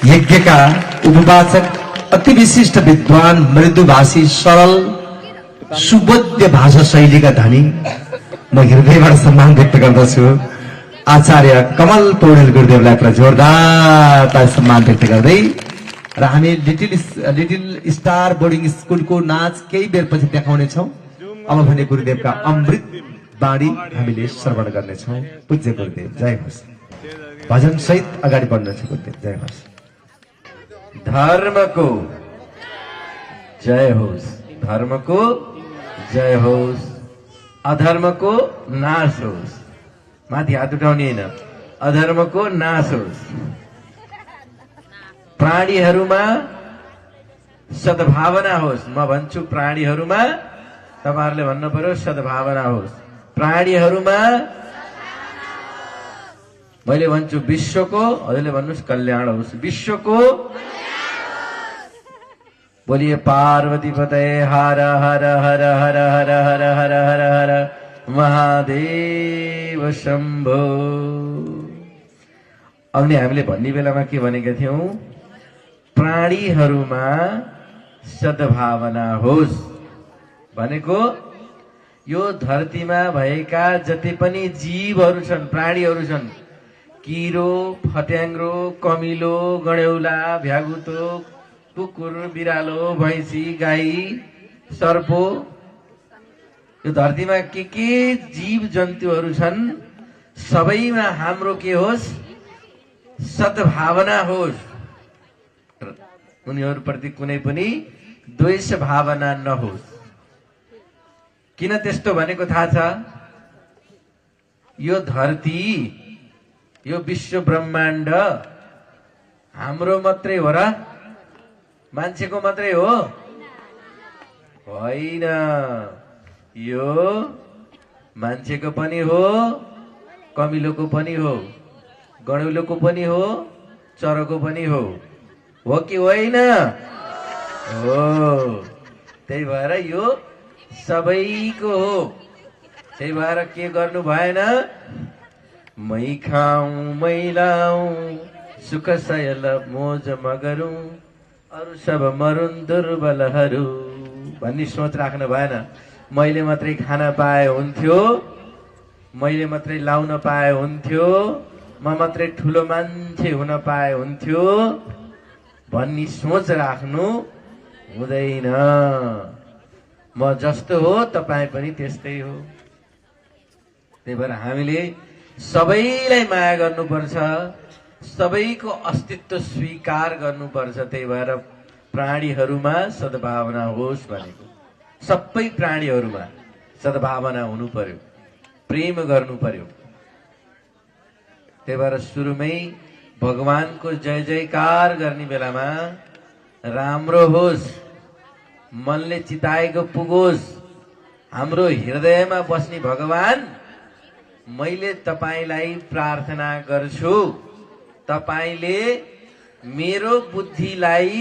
यज्ञका उपवाचक अति विशिष्ट विद्वान मृदुभाषी सरल सुबोध्य भाषा शैलीका धनी म हृदयबाट सम्मान व्यक्त गर्दछु आचार्य कमल पौडेल गुरुदेवलाई पुरा जोरदार सम्मान व्यक्त गर्दै र हामी लिटिल स्टार बोर्डिङ स्कुलको नाच केही बेरपछि देखाउनेछौँ। अब भने गुरुदेवका अमृत बाणी हामीले श्रवण गर्नेछौँ। पूज्य गुरुदेव जय होस्। भजन सहित अगाडि बढ्नेछ गुरुदेव जय होस्। धर्मको जय होस्, धर्मको जय होस्, अधर्मको नाश होस्। माथि हात उठाउने होइन, अधर्मको नाश होस्। प्राणीहरूमा सद्भावना होस्। म भन्छु प्राणीहरूमा, तपाईहरुले भन्नु पर्यो सद्भावना होस्। प्राणीहरूमा मैले भन्छु विश्वको, हजुरले भन्नुस् कल्याण होस्। विश्वको बोलिए पार्वती पतये हर हर हर हर हर हर हर हर हर महादेव शम्भो। अघि हामीले भन्ने बेलामा के भनेका थियौं? प्राणीहरूमा सद्भावना होस् भनेको यो धरतीमा भएका जति पनि जीवहरू छन्, प्राणीहरू छन्, किरो, फट्याङ्ग्रो, कमिलो, गडेउला, भ्यागुतो, कुकुर, बिरालो, भैँसी, गाई, सर्पो, यो धरतीमा के जीव जन्तुहरू छन् सबैमा हाम्रो के होस्? सद्भावना होस्। उनीहरूप्रति कुनै पनि द्वेष भावना नहोस्। किन त्यस्तो भनेको थाहा छ? यो धरती, यो विश्व ब्रह्माण्ड हाम्रो मात्रै हो र? मान्छेको मात्रै हो? होइन, यो मान्छेको पनि हो, कमिलोको पनि हो, गणेउलोको पनि हो, चराको पनि हो कि होइन? हो। त्यही भएर यो सबैको हो। त्यही भएर के गर्नु भएन? मै खाऊ मै लाऊ सुख सयल मोज मगरौं अरू सब मरुन् दुर्बलहरू भन्ने सोच राख्नु भएन। मैले मात्रै खान पाए हुन्थ्यो, मैले मात्रै लाउन पाए हुन्थ्यो, म मात्रै ठुलो मान्छे हुन पाए हुन्थ्यो भन्ने सोच राख्नु हुँदैन। म जस्तो हो तपाईँ पनि त्यस्तै हो। त्यही भएर हामीले सबैलाई माया गर्नुपर्छ, सबैको अस्तित्व स्वीकार गर्नुपर्छ। त्यही भएर प्राणीहरूमा सद्भावना होस् भनेको। सबै प्राणीहरूमा सद्भावना हुनु पर्यो, प्रेम गर्नु पर्यो। त्यही भएर सुरुमै भगवानको जय जयकार गर्ने बेलामा राम्रो होस्, मनले चिताएको पुगोस्। हाम्रो हृदयमा बस्ने भगवान, मैले तपाईलाई प्रार्थना गर्छु, तपाईले मेरो बुद्धिलाई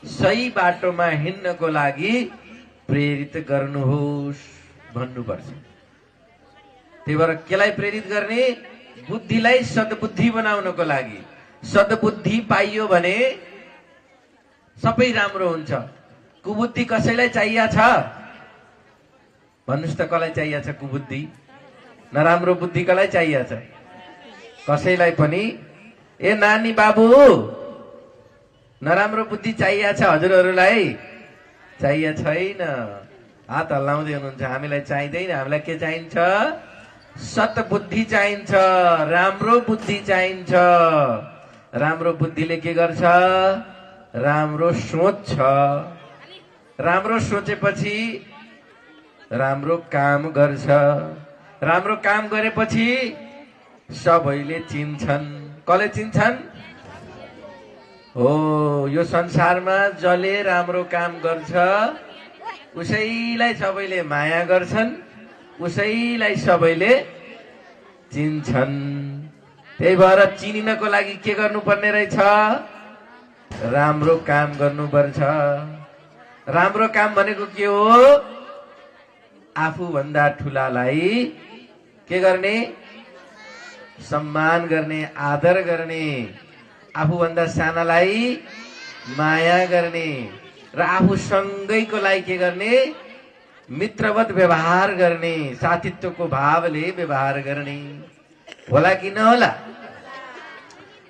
सही बाटोमा हिँड्नको लागि प्रेरित गर्नुहोस् भन्नुपर्छ। त्यही भएर केलाई प्रेरित गर्ने? बुद्धिलाई सद्बुद्धि बनाउनको लागि। सद्बुद्धि पाइयो भने सबै राम्रो हुन्छ। कुबुद्धि कसैलाई चाहिएको छ? भन्नुस् त कसलाई चाहिएको छ कुबुद्धि? नराम्रो बुद्धि कसलाई चाहिएको छ? कसैलाई पनि। ए नानी बाबु, नराम्रो बुद्धि चाहिएको छ हजुरहरूलाई? चाहिएको छैन। हात हल्लाउँदै हुनुहुन्छ। हामीलाई चाहिँदैन। हामीलाई के चाहिन्छ? सद्बुद्धि चाहिन्छ, राम्रो बुद्धि चाहिन्छ। राम्रो बुद्धिले के गर्छ? राम्रो सोच्छ। राम्रो सोचेपछि राम्रो काम गर्छ। राम्रो काम गरेपछि सबैले चिन्छन्। कसले चिन्छन्? हो, यो संसारमा जसले राम्रो काम गर्छ उसैलाई सबैले माया गर्छन्, उसैलाई सबैले चिन्छन्। त्यही भएर चिनिनको लागि के गर्नुपर्ने रहेछ? राम्रो काम गर्नुपर्छ। राम्रो काम भनेको के हो? आफूभन्दा ठुलालाई के गर्ने? सम्मान गर्ने, आदर गर्ने। आफूभन्दा सानालाई माया गर्ने र आफूसँगैको लागि के गर्ने मित्रवत व्यवहार गर्ने साथीत्वको भावले व्यवहार गर्ने होला कि नहोला।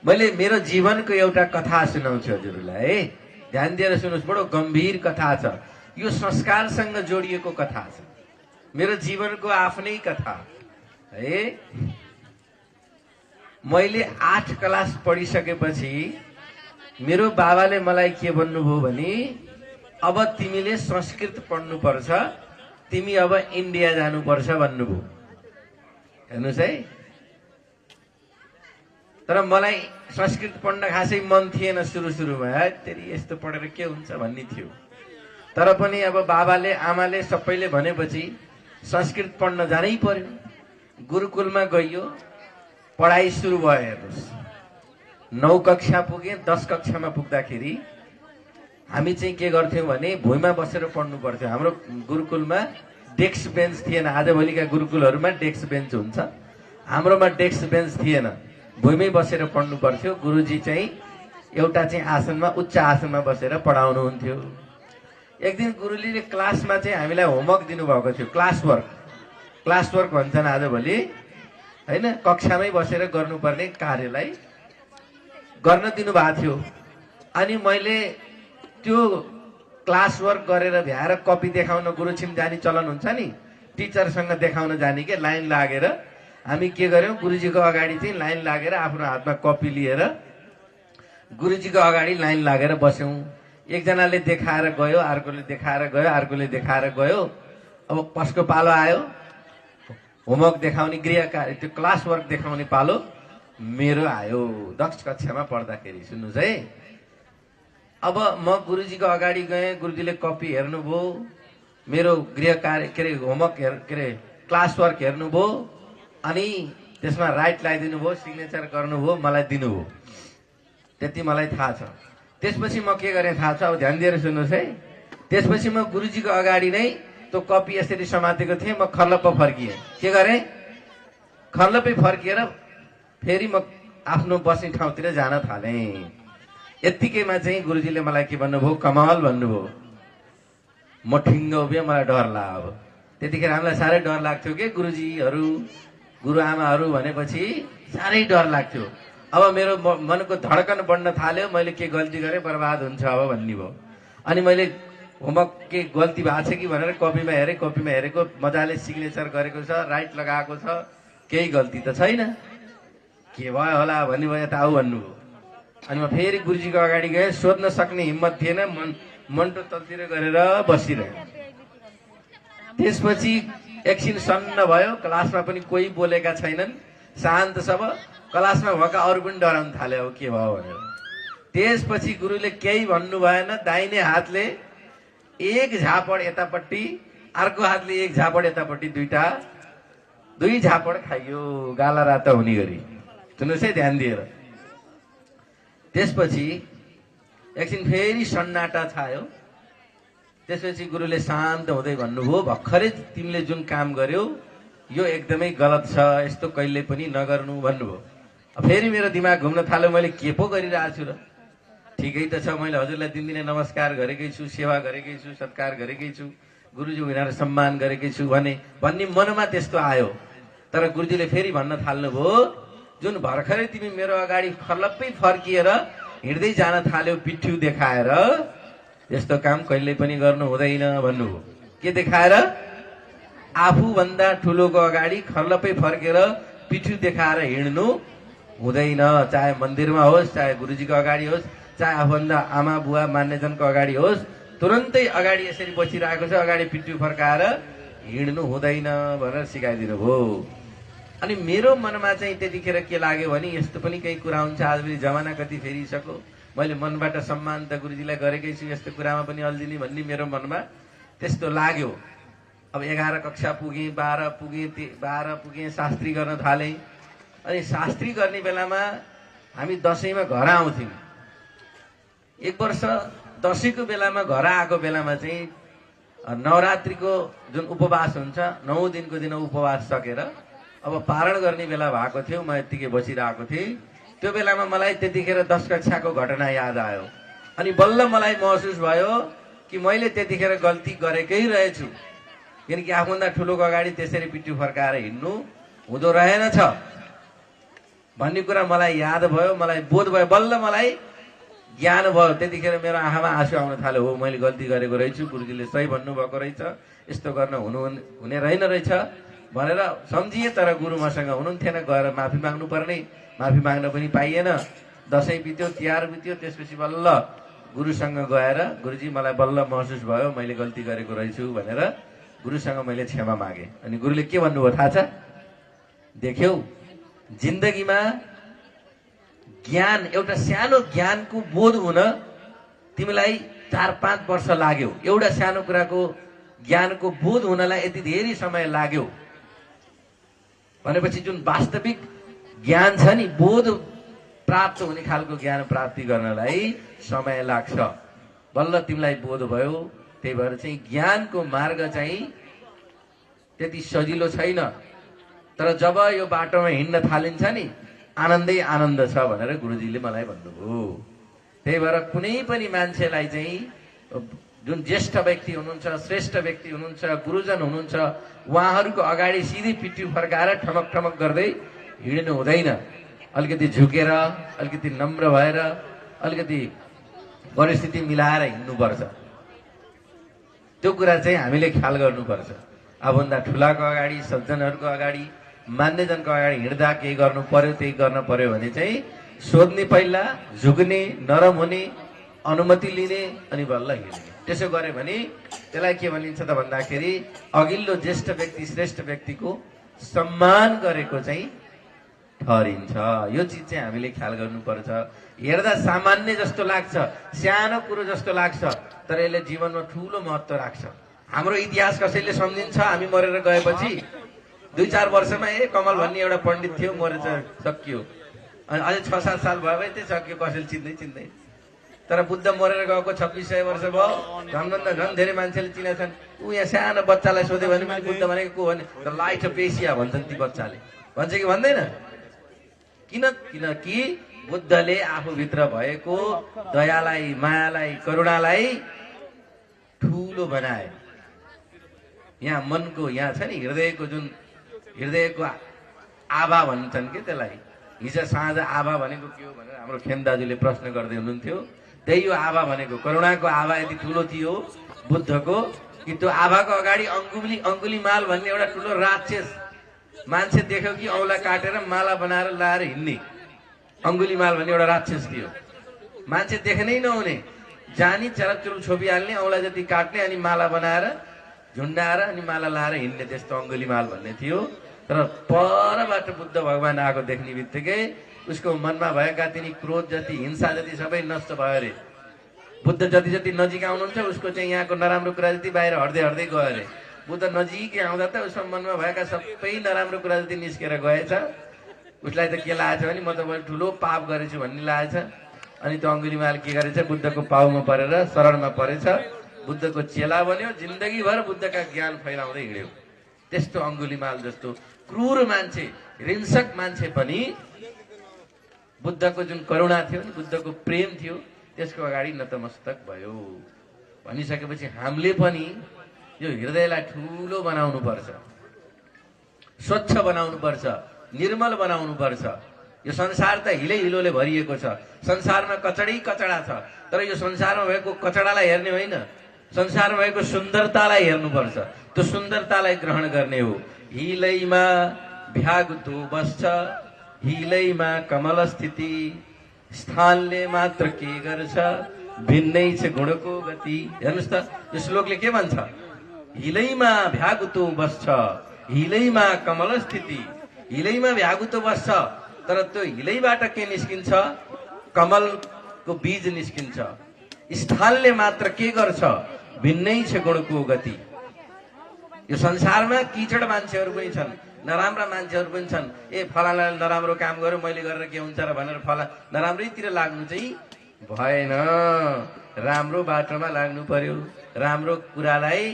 मैले मेरो जीवनको एउटा कथा सुनाउँछु हजुरहरूलाई है, ध्यान दिएर सुन्नुहोस्। बडो गम्भीर कथा छ, यो संस्कारसँग जोडिएको कथा छ, मेरो जीवनको आफ्नै कथा है। मैले 8 क्लास पढिसकेपछि मेरो बाबाले मलाई के भन्नुभयो भने अब तिमीले संस्कृत पढ्नुपर्छ, तिमी अब इन्डिया जानुपर्छ भन्नुभयो। हेर्नुहोस् है, तर मलाई संस्कृत पढ्न खासै मन थिएन सुरुमा, तेरी यस्तो पढेर के हुन्छ भन्ने थियो। तर पनि अब बाबाले आमाले सबैले भनेपछि संस्कृत पढ्न जानै पर्यो। गुरुकुलमा गइयो, पढाइ सुरु भयो। हेर्नुहोस्, 9 कक्षा पुगे, 10 कक्षामा पुग्दाखेरि हामी चाहिँ के गर्थ्यौँ भने भुइँमा बसेर पढ्नु पर्थ्यो। हाम्रो गुरुकुलमा डेस्क बेन्च थिएन। आजभोलिका गुरुकुलहरूमा डेस्क बेन्च हुन्छ, हाम्रोमा डेस्क बेन्च थिएन, भुइँमै बसेर पढ्नु पर्थ्यो। गुरुजी चाहिँ एउटा चाहिँ आसनमा, उच्च आसनमा बसेर पढाउनुहुन्थ्यो। एक दिन गुरुजीले क्लासमा चाहिँ हामीलाई होमवर्क दिनुभएको थियो, क्लास वर्क भन्छन् आजभोलि होइन, कक्षामै बसेर गर्नुपर्ने कार्यलाई गर्न दिनुभएको थियो। अनि मैले त्यो क्लास वर्क गरेर भ्याएर कपी देखाउन गुरुछिम जाने चलन हुन्छ नि, टिचरसँग देखाउन जाने के लाइन लागेर हामी के गर्यौँ, गुरुजीको अगाडि चाहिँ लाइन लागेर आफ्नो हातमा कपी लिएर गुरुजीको अगाडि लाइन लागेर बस्यौँ। एकजनाले देखाएर गयो, अर्कोले देखाएर गयो, अर्कोले देखाएर गयो। अब कसको पालो आयो, होमवर्क देखाउने, गृह कार्य, त्यो क्लास वर्क देखाउने पालो मेरो आयो 10 कक्षामा पढ्दाखेरि। सुन्नुहोस् है, अब म गुरुजीको अगाडि गएँ, गुरुजीले कपी हेर्नुभयो, मेरो गृह कार्य के अरे होमवर्क के अरे क्लास वर्क हेर्नुभयो, अनि त्यसमा राइट लगाइदिनु भयो, सिग्नेचर गर्नुभयो, मलाई दिनुभयो। त्यति मलाई थाहा छ। त्यसपछि म के गरेँ थाहा छ, अब ध्यान दिएर सुन्नुहोस् है। त्यसपछि म गुरुजीको अगाडि नै त्यो कपी यसरी समातेको थिएँ, म खर्लप्प फर्किएँ। के गरेँ, खर्लप्पै फर्किएर फेरि म आफ्नो बस्ने ठाउँतिर जान थालेँ। यत्तिकैमा चाहिँ गुरुजीले मलाई के भन्नुभयो, कमाल भन्नुभयो। म ठिङ्ग उभिएँ, मलाई डर लाग्यो। अब त्यतिखेर हामीलाई साह्रै डर लाग्थ्यो कि गुरुजीहरू, गुरुआमाहरू भनेपछि साह्रै डर लाग्थ्यो। अब मेरो मनको धड्कन बढ्न थाल्यो, मैले के गल्ती गरेँ बर्बाद हुन्छ अब भन्ने भयो। अनि मैले होमवर्क के गल्ती भएको छ कि भनेर कपीमा हेरेँ, कपीमा हेरेको मजाले सिग्नेचर गरेको छ, राइट लगाएको छ, केही गल्ती त छैन, के भयो होला भन्ने भयो, यता आऊ भन्नुभयो। अनि म फेरि गुरुजीको अगाडि गएँ, सोध्न सक्ने हिम्मत थिएन, मन्टो तलतिर गरेर बसिरहेँ। त्यसपछि एकछिन सन्न भयो, क्लासमा पनि कोही बोलेका छैनन्, शान्त सब। क्लासमा भएका अरू पनि डराउन थाले, अब के भयो भनेर। त्यसपछि गुरुले केही भन्नु भएन, दाहिने हातले एक झापड यतापट्टि, अर्को हातले एक झापड यतापट्टि, दुई झापड खाइयो, गाला राता हुने गरी। सुन्नुहोस् है ध्यान दिएर। त्यसपछि एकछिन फेरि सन्नाटा छायो। त्यसपछि गुरुले शान्त हुँदै भन्नुभयो, भर्खरै तिमीले जुन काम गर्यौ यो एकदमै गलत छ, यस्तो कहिले पनि नगर्नु भन्नुभयो। फेरि मेरो दिमाग घुम्न थाल्यो, मैले के पो गरिरहेको छु र, ठिकै त छ, मैले हजुरलाई दिनदिनै नमस्कार गरेकै छु, सेवा गरेकै छु, सत्कार गरेकै छु, गुरुजी उनीहरू सम्मान गरेकै छु भन्ने मनमा त्यस्तो आयो। तर गुरुजीले फेरि भन्न थाल्नुभयो, जुन भर्खरै तिमी मेरो अगाडि खर्लप्पै फर्किएर हिँड्दै जान थाल्यौ पिठ्यु देखाएर, यस्तो काम कहिले पनि गर्नु हुँदैन भन्नुभयो। के देखाएर? आफूभन्दा ठुलोको अगाडि खर्लप्पै फर्केर पिठ्यु देखाएर हिँड्नु हुँदैन। चाहे मन्दिरमा होस्, चाहे गुरुजीको अगाडि होस्, चाहे आफूभन्दा आमा बुवा मान्यजनको अगाडि होस्, तुरन्तै अगाडि यसरी बसिरहेको छ, अगाडि पिठ्यु फर्काएर हिँड्नु हुँदैन भनेर सिकाइदिनु भयो। अनि मेरो मनमा चाहिँ त्यतिखेर के लाग्यो भने यस्तो पनि केही कुरा हुन्छ, आजभोलि जमाना कति फेरिसक्यो, मैले मनबाट सम्मान त गुरुजीलाई गरेकै छु, यस्तो कुरामा पनि अल्झिने भन्ने मेरो मनमा त्यस्तो लाग्यो। अब 11 कक्षा पुगेँ, 12 पुगेँ, शास्त्री गर्न थालेँ। अनि शास्त्री गर्ने बेलामा हामी दसैँमा घर आउँथ्यौँ। एक वर्ष दसैँको बेलामा घर आएको बेलामा चाहिँ नवरात्रिको जुन उपवास हुन्छ, 9 दिनको दिन उपवास सकेर अब पारण गर्ने बेला भएको थियो। म यत्तिकै बसिरहेको थिएँ, त्यो बेलामा मलाई त्यतिखेर 10 कक्षाको घटना याद आयो अनि बल्ल मलाई महसुस भयो कि मैले त्यतिखेर गल्ती गरेकै रहेछु, किनकि आफूभन्दा ठुलोको अगाडि त्यसरी पिट्टु फर्काएर हिँड्नु हुँदो रहेनछ भन्ने कुरा मलाई याद भयो, मलाई बोध भयो, बल्ल मलाई ज्ञान भयो। त्यतिखेर मेरो आँखामा आँसु आउन थाल्यो, हो मैले गल्ती गरेको रहेछु, गुरुजीले सही भन्नुभएको रहेछ, यस्तो गर्न हुने रहेन रहेछ भनेर सम्झिएँ। तर गुरु मसँग हुनुहुन्थेन, गएर माफी माग्नु पर्ने, माफी माग्न पनि पाइएन। दसैँ बित्यो, तिहार बित्यो, त्यसपछि बल्ल गुरुसँग गएर गुरुजी मलाई बल्ल महसुस भयो मैले गल्ती गरेको रहेछु भनेर गुरुसँग मैले क्षमा मागे। अनि गुरुले के भन्नुभयो थाहा छ? देख्यौ, जिन्दगीमा ज्ञान, एउटा सानो ज्ञानको बोध हुन तिमीलाई 4-5 वर्ष लाग्यो। एउटा सानो कुराको ज्ञानको बोध हुनलाई यति धेरै समय लाग्यो भनेपछि जुन वास्तविक ज्ञान छ नि, बोध प्राप्त हुने खालको ज्ञान प्राप्ति गर्नलाई समय लाग्छ। बल्ल तिमीलाई बोध भयो। त्यही भएर चाहिँ ज्ञानको मार्ग चाहिँ त्यति सजिलो छैन, तर जब यो बाटोमा हिँड्न थालिन्छ नि आनन्दै आनन्द छ भनेर गुरुजीले मलाई भन्नुभयो। त्यही भएर कुनै पनि मान्छेलाई चाहिँ जुन ज्येष्ठ व्यक्ति हुनुहुन्छ, श्रेष्ठ व्यक्ति हुनुहुन्छ, गुरुजन हुनुहुन्छ, उहाँहरूको अगाडि सिधै पिट्टु फर्काएर ठमक ठमक गर्दै हिँड्नु हुँदैन। अलिकति झुकेर, अलिकति नम्र भएर, अलिकति परिस्थिति मिलाएर हिँड्नुपर्छ। त्यो कुरा चाहिँ हामीले ख्याल गर्नुपर्छ। आफूभन्दा ठुलाको अगाडि, सज्जनहरूको अगाडि, मान्यजनको अगाडि हिँड्दा केही गर्नु पर्यो, त्यही गर्न पर्यो भने चाहिँ सोध्ने, पहिला झुक्ने, नरम हुने, अनुमति लिने अनि बल्ल हिँड्ने। त्यसो गर्यो भने त्यसलाई के भनिन्छ त भन्दाखेरि अघिल्लो ज्येष्ठ व्यक्ति, श्रेष्ठ व्यक्तिको सम्मान गरेको चाहिँ ठहरिन्छ। यो चिज चाहिँ हामीले ख्याल गर्नुपर्छ। हेर्दा सामान्य जस्तो लाग्छ, सानो कुरो जस्तो लाग्छ, तर यसले जीवनमा ठुलो महत्त्व राख्छ। हाम्रो इतिहास कसैले सम्झिन्छ? हामी मरेर गएपछि 2-4 वर्षमा कमल भन्ने एउटा पण्डित थियो, मरेछ, सकियो। अनि अझै 6-7 साल भयो भने चाहिँ सकियो, कसैले चिन्दै। तर बुद्ध मरेर गएको 2600 वर्ष भयो, झन्भन्दा झन् धेरै मान्छेले चिनेछन्। ऊ यहाँ सानो बच्चालाई सोध्यो भने पनि बुद्ध भनेको को भने द लाइट अफ एसिया भन्छन् ती बच्चाले। भन्छ कि भन्दैन? किनकि बुद्धले आफूभित्र भएको दयालाई, मायालाई, करुणालाई ठुलो बनाए। यहाँ मनको, यहाँ छ नि हृदयको, जुन हृदयको आभा भन्छन् कि त्यसलाई। हिजो साँझ आभा भनेको के हो भनेर हाम्रो खेम दाजुले प्रश्न गर्दै हुनुहुन्थ्यो। त्यही हो आभा भनेको। करुणाको आभा यति ठुलो थियो बुद्धको कि त्यो आभाको अगाडि अङ्गुलीमाल भन्ने एउटा ठुलो राक्षस मान्छे देख्यो कि औँला काटेर माला बनाएर लाएर हिँड्ने अङ्गुलीमाल भन्ने एउटा राक्षस थियो। मान्छे देख्नै नहुने, जानी चरकचुरुक छोपिहाल्ने, औँला जति काट्ने अनि माला बनाएर झुन्डाएर अनि माला लाएर हिँड्ने, त्यस्तो अङ्गुलीमाल भन्ने थियो। तर परबाट बुद्ध भगवान आएको देख्ने बित्तिकै उसको मनमा भएका तिनी क्रोध जति, हिंसा जति सबै नष्ट भयो अरे। बुद्ध जति जति नजिक आउनुहुन्छ उसको चाहिँ यहाँको नराम्रो कुरा जति बाहिर हट्दै हट्दै गयो अरे। बुद्ध नजिकै आउँदा त उसको मनमा भएका सबै नराम्रो कुरा जति निस्केर गएछ। उसलाई त के लागेछ भने म त ठुलो पाप गरेछु भन्ने लागेछ। अनि त्यो अङ्गुलीमाल के गरेछ? बुद्धको पाउमा परेर शरणमा परेछ, बुद्धको चेला बन्यो, जिन्दगीभर बुद्धका ज्ञान फैलाउँदै हिँड्यो। त्यस्तो अङ्गुलीमाल जस्तो क्रूर मान्छे, हिंसक मान्छे पनि बुद्धको जुन करुणा थियो नि, बुद्धको प्रेम थियो, त्यसको अगाडि नतमस्तक भयो। भनिसकेपछि हामीले पनि यो हृदयलाई ठुलो बनाउनु पर्छ, स्वच्छ बनाउनु पर्छ, निर्मल बनाउनु पर्छ। यो संसार त हिलोले भरिएको छ, संसारमा कचडै कचडा छ, तर यो संसारमा भएको कचडालाई हेर्ने होइन, संसारमा भएको सुन्दरतालाई हेर्नुपर्छ। त्यो सुन्दरतालाई ग्रहण गर्ने हो। हिलैमा भ्यागुतो बस्छ, हिलैमा कमल स्थिति, स्थानले मात्र के गर्छ, भिन्नै छ गुणको गति। हेर्नुहोस् त, यो श्लोकले के भन्छ? हिलैमा भ्यागुतो बस्छ, हिलैमा कमल स्थिति। हिलैमा भ्यागुतो बस्छ, तर त्यो हिलैबाट के निस्किन्छ? कमलको बीज निस्किन्छ। स्थानले मात्र के गर्छ, भिन्नै छ गुणको गति। यो संसारमा किचड मान्छेहरू पनि छन्, नराम्रा मान्छेहरू पनि छन्। फलानाले नराम्रो काम गर्यो, मैले गरेर के हुन्छ र भनेर नराम्रैतिर लाग्नु चाहिँ भएन। राम्रो बाटोमा लाग्नु पर्यो, राम्रो कुरालाई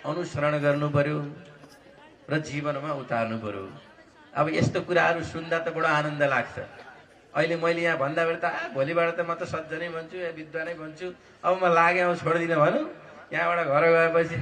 अनुसरण गर्नु पर्यो र जीवनमा उतार्नु पर्यो। अब यस्तो कुराहरू सुन्दा त बडो आनन्द लाग्छ। अहिले मैले यहाँ भन्दा बेला त भोलिबाट त म त सज्जनै भन्छु या विद्वानै भन्छु अब म लागे अब छोडिदिन भनौँ यहाँबाट घर गएपछि